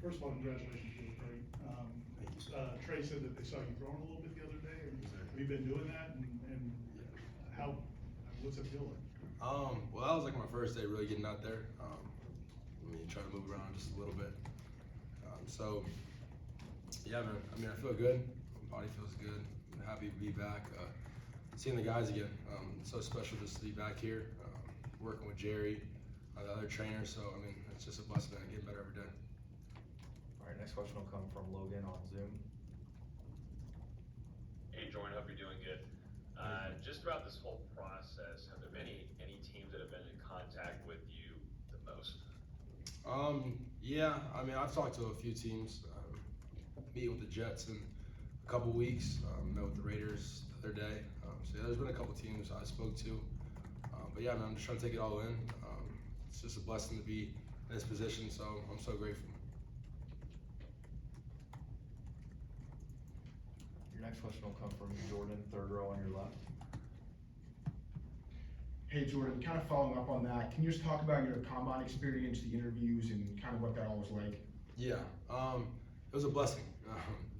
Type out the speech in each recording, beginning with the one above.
First of all, congratulations, you look great. Thank you, sir. Trey said that they saw you throwing a little bit the other day. Have you been doing that, and how, what's it feel like? Well, that was like my first day really getting out there. Trying to move around just a little bit. So, yeah, man, I feel good. My body feels good. I'm happy to be back. Seeing the guys again, it's so special just to be back here, working with Jerry, the other trainers. So, it's just a blessing, man. Getting better every day. All right, next question will come from Logan on Zoom. Hey, Jordan, hope you're doing good. Just throughout this whole process, have there been any teams that have been in contact with you the most? Yeah, I've talked to a few teams. Meet with the Jets in a couple weeks. Met with the Raiders the other day. So yeah, there's been a couple teams I spoke to. But yeah, man, I'm just trying to take it all in. It's just a blessing to be in this position, so I'm so grateful. Your next question will come from Jordan, third row on your left. Hey Jordan, kind of following up on that, can you just talk about your combine experience, the interviews, and kind of what that all was like? Yeah, it was a blessing.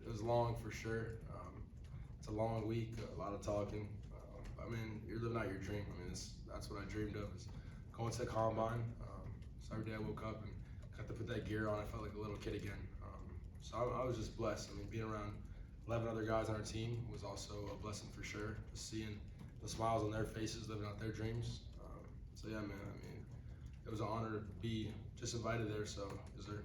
It was long for sure. It's a long week, a lot of talking. You're living out your dream. That's what I dreamed of, is going to the combine. So every day I woke up and got to put that gear on. I felt like a little kid again. So I was just blessed. Being around 11 other guys on our team was also a blessing for sure. Just seeing the smiles on their faces, living out their dreams. So yeah, man, it was an honor to be just invited there, so is there.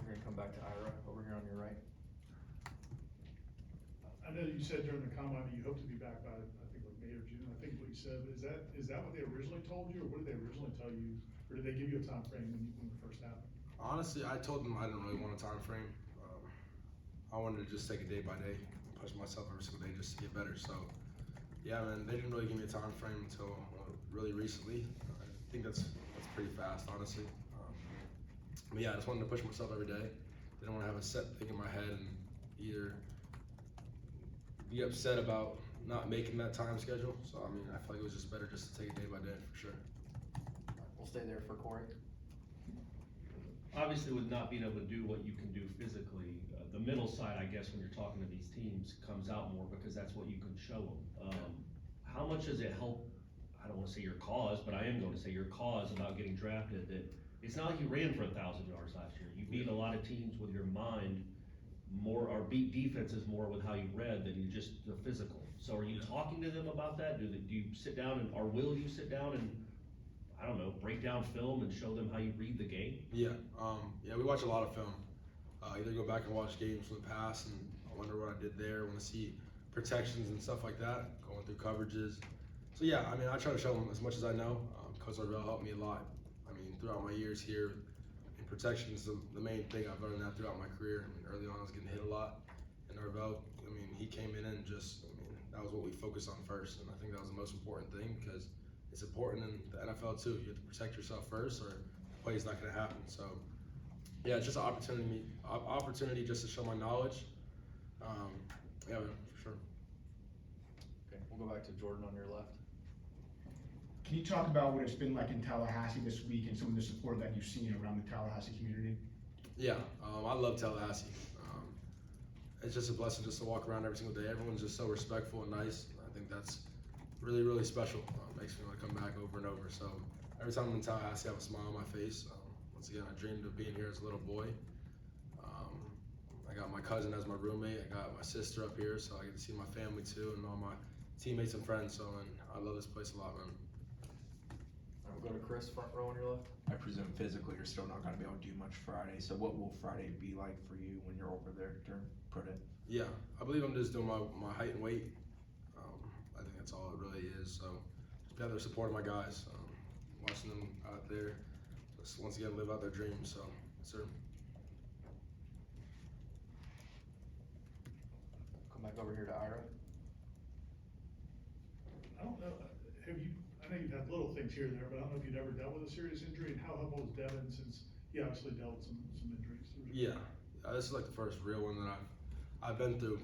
We're gonna come back to Ira, over here on your right. I know you said during the combine that you hope to be back by, I think, like May or June. I think what you said, is that what they originally told you, or what did they originally tell you? Or did they give you a time frame when it first happened? Honestly, I told them I didn't really want a time frame. I wanted to just take it day by day, push myself every single day just to get better. So, yeah, man, they didn't really give me a time frame until really recently. I think that's pretty fast, honestly. But yeah, I just wanted to push myself every day. Didn't want to have a set thing in my head and either be upset about not making that time schedule. So, I feel like it was just better just to take it day by day for sure. We'll stay there for Corey. Obviously, with not being able to do what you can do physically, the mental side, I guess, when you're talking to these teams, comes out more because that's what you can show them. How much does it help? I don't want to say your cause, but I am going to say your cause about getting drafted. That it's not like you ran for 1,000 yards last year. You beat a lot of teams with your mind more, or beat defenses more with how you read than you just the physical. So, are you talking to them about that? Do you sit down or will you sit down and, I don't know, break down film and show them how you read the game? Yeah, we watch a lot of film. Either go back and watch games from the past and I wonder what I did there, want to see protections and stuff like that, going through coverages. So yeah, I try to show them as much as I know. Coach Arvell helped me a lot. Throughout my years here, protection is the main thing. I've learned that throughout my career. Early on I was getting hit a lot, and Arvell, he came in and just, that was what we focused on first, and I think that was the most important thing because it's important in the NFL too. You have to protect yourself first, or the play's not going to happen. So, yeah, it's just an opportunity just to show my knowledge. Yeah, man, for sure. Okay, we'll go back to Jordan on your left. Can you talk about what it's been like in Tallahassee this week and some of the support that you've seen around the Tallahassee community? Yeah, I love Tallahassee. It's just a blessing just to walk around every single day. Everyone's just so respectful and nice. I think that's really, really special. Makes me want to come back over and over. So every time I'm in Tallahassee, I have a smile on my face. Once again, I dreamed of being here as a little boy. I got my cousin as my roommate. I got my sister up here, so I get to see my family too and all my teammates and friends. So, I love this place a lot, man. All right, we'll go to Chris, front row on your left. I presume physically you're still not going to be able to do much Friday. So what will Friday be like for you when you're over there during pro day? Yeah, I believe I'm just doing my height and weight. I think that's all it really is. So just have the support of my guys, watching them out there, just once again live out their dreams. So, yes, sir. Come back over here to Ira. I don't know, I know you've had little things here and there, but I don't know if you've ever dealt with a serious injury, and how helpful is Devin since he obviously dealt with some injuries? Yeah, this is like the first real one that I've been through.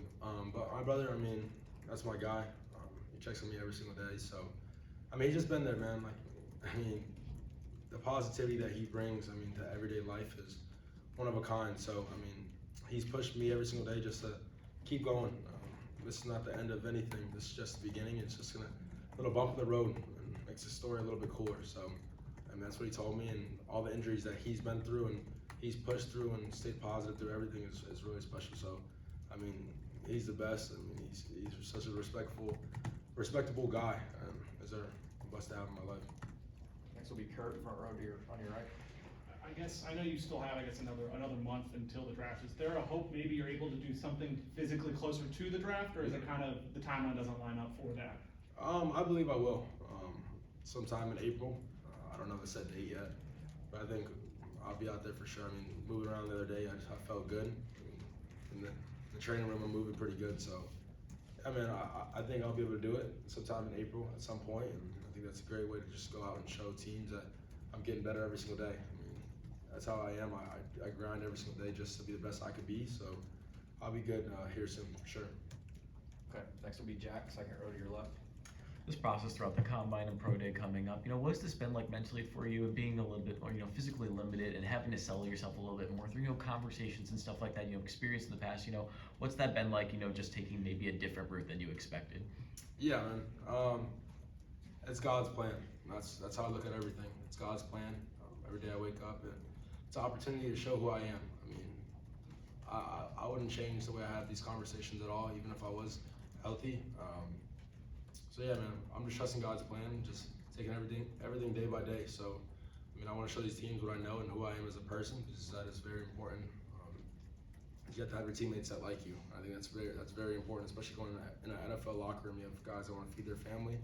But my brother, that's my guy. He checks on me every single day, so I mean, he's just been there, man. Like, I mean, the positivity that he brings, I mean, to everyday life is one of a kind. So, I mean, he's pushed me every single day just to keep going. This is not the end of anything. This is just the beginning. It's just a little bump in the road and makes the story a little bit cooler. So, I mean, that's what he told me, and all the injuries that he's been through and he's pushed through and stayed positive through everything is really special. So, I mean, he's the best. I mean, he's such a respectable guy. Is there blessed to have in my life. Next will be Kurt, front row on your right. I guess, I know you still have, another month until the draft. Is there a hope maybe you're able to do something physically closer to the draft, or is it kind of, the timeline doesn't line up for that? I believe I will. Sometime in April. I don't know the set date yet, but I think I'll be out there for sure. I mean, moving around the other day, I felt good. I mean, in the training room, I'm moving pretty good. So, I mean, I think I'll be able to do it sometime in April at some point, and I think that's a great way to just go out and show teams that I'm getting better every single day. I mean, that's how I am. I grind every single day just to be the best I could be. So, I'll be good here soon for sure. Okay, next will be Jack, second row to your left. This process throughout the combine and pro day coming up, what's this been like mentally for you, and being a little bit more, physically limited and having to sell yourself a little bit more through, conversations and stuff like that, experience in the past, what's that been like, just taking maybe a different route than you expected? Yeah, man. It's God's plan. That's how I look at everything. It's God's plan. Every day I wake up, and it's an opportunity to show who I am. I mean, I wouldn't change the way I have these conversations at all, even if I was healthy. So yeah, man, I'm just trusting God's plan, just taking everything day by day. So, I mean, I want to show these teams what I know and who I am as a person, because that is very important. You have to have your teammates that like you. I think that's very important, especially going in an NFL locker room. You have guys that want to feed their family.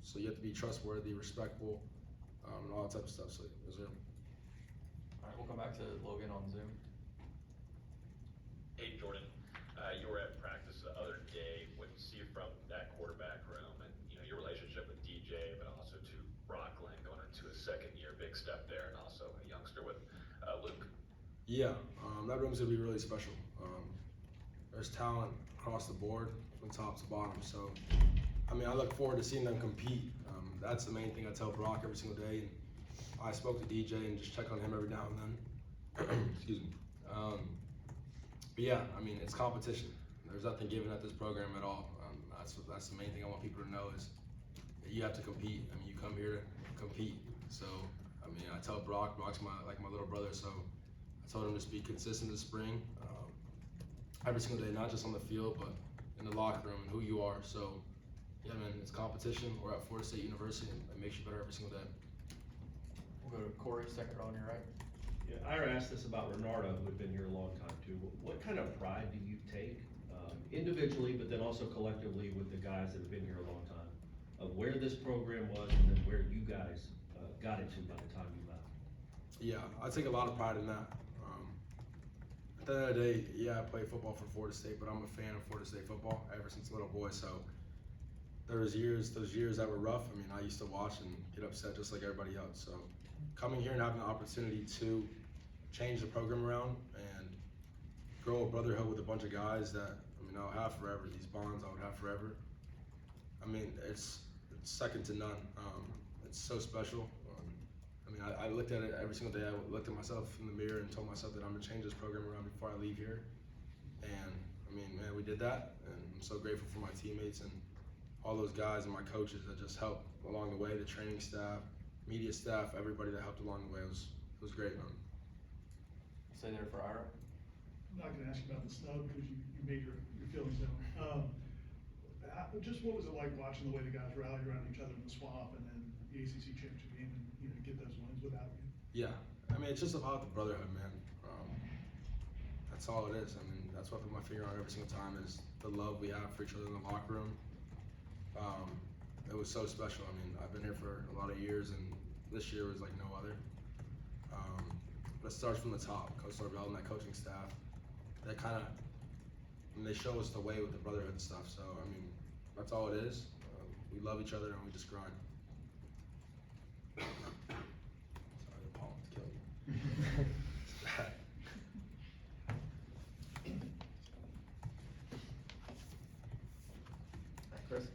So you have to be trustworthy, respectful, and all that type of stuff. So, yes, sir. All right, we'll come back to Logan on Zoom. Hey, Jordan, you were at practice the other day. What you see from that quarterback room, and your relationship with DJ, but also to Rockland going into his second year, big step there, and also a youngster with Luke. Yeah, that room's gonna be really special. There's talent across the board from top to bottom. So, I mean, I look forward to seeing them compete. That's the main thing I tell Brock every single day. And I spoke to DJ and just check on him every now and then. Excuse me. But yeah, I mean, it's competition. There's nothing given at this program at all. That's the main thing I want people to know is that you have to compete. I mean, you come here to compete. So, I mean, I tell Brock's my little brother. So, I told him to be consistent this spring, every single day, not just on the field, but in the locker room and who you are. So, yeah, man, it's competition. We're at Florida State University, and it makes you better every single day. We'll go to Corey, second row on your right. Yeah, Ira asked this about Renardo, who had been here a long time too. What kind of pride do you take, individually, but then also collectively with the guys that have been here a long time, of where this program was and then where you guys got it to by the time you left? Yeah, I take a lot of pride in that. At the end of the day, yeah, I played football for Florida State, but I'm a fan of Florida State football ever since a little boy. So those years that were rough. I mean, I used to watch and get upset just like everybody else. So coming here and having the opportunity to change the program around and grow a brotherhood with a bunch of guys that, I mean, I'll have forever. These bonds I would have forever. I mean, it's second to none. It's so special. I mean, I looked at it every single day. I looked at myself in the mirror and told myself that I'm gonna change this program around before I leave here. And I mean, man, we did that, and I'm so grateful for my teammates and all those guys and my coaches that just helped along the way. The training staff, media staff, everybody that helped along the way. It was great, man. Stay there for Ira. I'm not gonna ask you about the snub because you made your feelings known. Just what was it like watching the way the guys rallied around each other in the swamp and then the ACC championship game and get those wins without you? Yeah, I mean, it's just about the brotherhood, man. That's all it is. I mean, that's what I put my finger on every single time is the love we have for each other in the locker room. It was so special. I mean, I've been here for a lot of years, and this year was like no other. But it starts from the top. Coach Sorbell and that coaching staff, they show us the way with the brotherhood and stuff. So, I mean, that's all it is. We love each other and we just grind. Sorry, the pollen's killing me. Chris.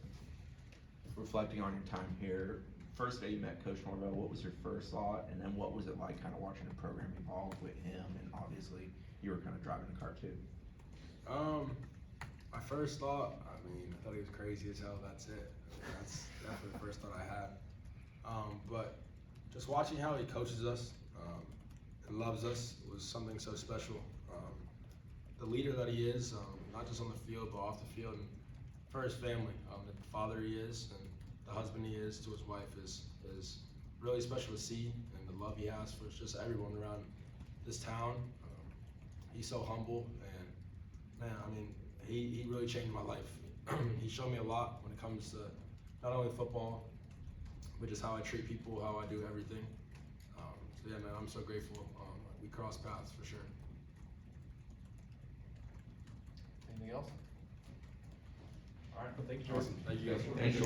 Reflect reflecting on your time here, first day you met Coach Norvell, what was your first thought? And then what was it like kind of watching the program evolve with him? And obviously you were kind of driving the car too. My first thought, I mean, I thought he was crazy as hell, that's it. That's definitely the first thought I had. But just watching how he coaches us and loves us was something so special. The leader that he is, not just on the field, but off the field, and for his family, the father he is and the husband he is to his wife is really special to see, and the love he has for just everyone around this town. He's so humble, and man, I mean, he really changed my life. He showed me a lot when it comes to not only football, but just how I treat people, how I do everything. So yeah, man, I'm so grateful. We crossed paths for sure. Anything else? All right, well, thank you, Jordan. Awesome. Thank you guys. Thank you.